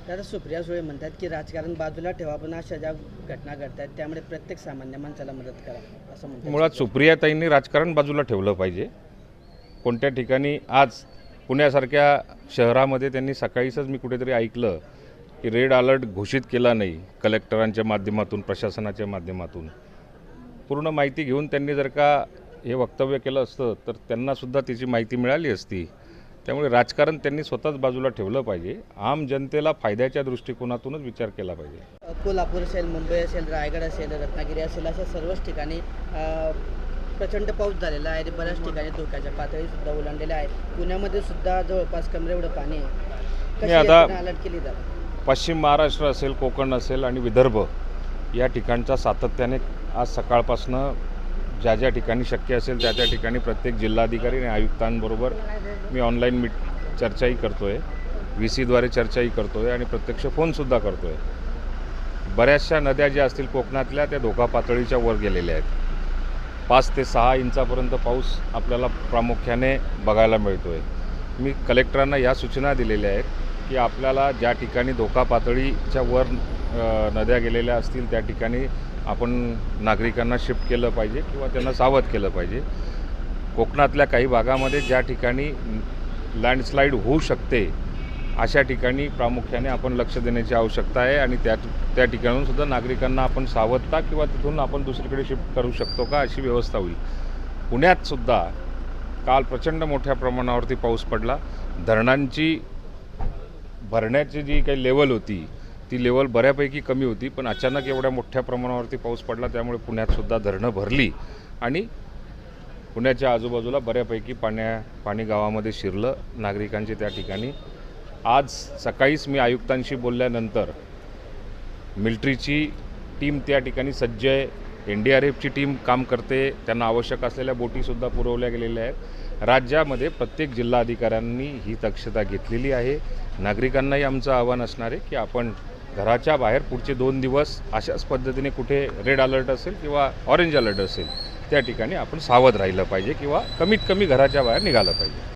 दादा सुप्रिया सुळे म्हणतात की राजकारण बाजूला ठेवा, पण अशा ज्या घटना घडतात त्यामुळे प्रत्येक सामान्य माणसाला मदत करा असं म्हणतात. मुळात सुप्रियाताईंनी राजकारण बाजूला ठेवलं पाहिजे. कोणत्या ठिकाणी आज पुण्यासारख्या शहरामध्ये त्यांनी सकाळीच मी कुठेतरी ऐकलं की रेड अलर्ट घोषित केला नाही कलेक्टरांच्या माध्यमातून, प्रशासनाच्या माध्यमातून. पूर्ण माहिती घेऊन त्यांनी जर का हे वक्तव्य केलं असतं तर त्यांनासुद्धा त्याची माहिती मिळाली असती. त्यामुळे राजकारण त्यांनी स्वतःच बाजूला ठेवलं पाहिजे. आम जनतेला फायद्याच्या दृष्टिकोनातूनच विचार केला पाहिजे. कोल्हापूर असेल, मुंबई असेल, रायगड असेल, रत्नागिरी असेल, अशा सर्वच ठिकाणी प्रचंड पाऊस झालेला आहे आणि बऱ्याच ठिकाणी धोक्याच्या पातळीसुद्धा ओलांडलेल्या आहेत. पुण्यामध्ये सुद्धा जवळपास कमरे एवढं पाणी आहे. कशी आता यंत्रणा अलर्ट केली जाते? पश्चिम महाराष्ट्र असेल, कोकण असेल आणि विदर्भ या ठिकाणचा सातत्याने आज सकाळपासनं ज्या ज्या ठिकाणी शक्य असेल त्या त्या ठिकाणी प्रत्येक जिल्हाधिकारी आणि आयुक्तांबरोबर मी ऑनलाईन चर्चाही करतो आहे, VCद्वारे चर्चाही करतो आहे आणि प्रत्यक्ष फोनसुद्धा करतो आहे. बऱ्याचशा नद्या ज्या असतील कोकणातल्या त्या धोका पातळीच्या वर गेलेल्या आहेत. 5 ते 6 इंचापर्यंत पाऊस आपल्याला प्रामुख्याने बघायला मिळतो आहे. मी कलेक्टरांना या सूचना दिलेल्या आहेत की आपल्याला ज्या ठिकाणी धोका पातळीच्या वर नद्या गेलेल्या असतील त्या ठिकाणी आपण नागरिकांना शिफ्ट केलं पाहिजे किंवा त्यांना सावध केलं पाहिजे. कोकणातल्या काही भागामध्ये ज्या ठिकाणी लँडस्लाईड होऊ शकते अशा ठिकाणी प्रामुख्याने आपण लक्ष देण्याची आवश्यकता आहे आणि त्या ठिकाणून सुद्धा नागरिकांना आपण सावधता किंवा तिथून आपण दुसरीकडे शिफ्ट करू शकतो का अशी व्यवस्था होईल. पुण्यात सुद्धा काल प्रचंड मोठ्या प्रमाणावरती पाऊस पडला. धरणांची भरण्याची जी काही लेवल होती ती लेवल बऱ्यापैकी कमी होती, पण अचानक एवढ्या मोठ्या प्रमाणावरती पाऊस पडला त्यामुळे पुण्यातसुद्धा धरणं भरली आणि पुण्याच्या आजूबाजूला बऱ्यापैकी पाणी गावामध्ये शिरलं. नागरिकांची त्या ठिकाणी आज सकाळीच मी आयुक्तांशी बोलल्यानंतर मिलिटरीची टीम त्या ठिकाणी सज्ज आहे, NDRFची टीम काम करते, त्यांना आवश्यक असलेल्या बोटीसुद्धा पुरवल्या गेलेल्या आहेत. राज्यामध्ये प्रत्येक जिल्हाधिकाऱ्यांनी ही दक्षता घेतलेली आहे. नागरिकांनाही आमचं आव्हान असणार आहे की आपण घराच्या बाहेर पुढचे 2 दिवस अशाच पद्धतीने कुठे रेड अलर्ट असेल किंवा ऑरेंज अलर्ट असेल त्या ठिकाणी आपण सावध राहिलं पाहिजे किंवा कमीत कमी घराच्या बाहेर निघालं पाहिजे.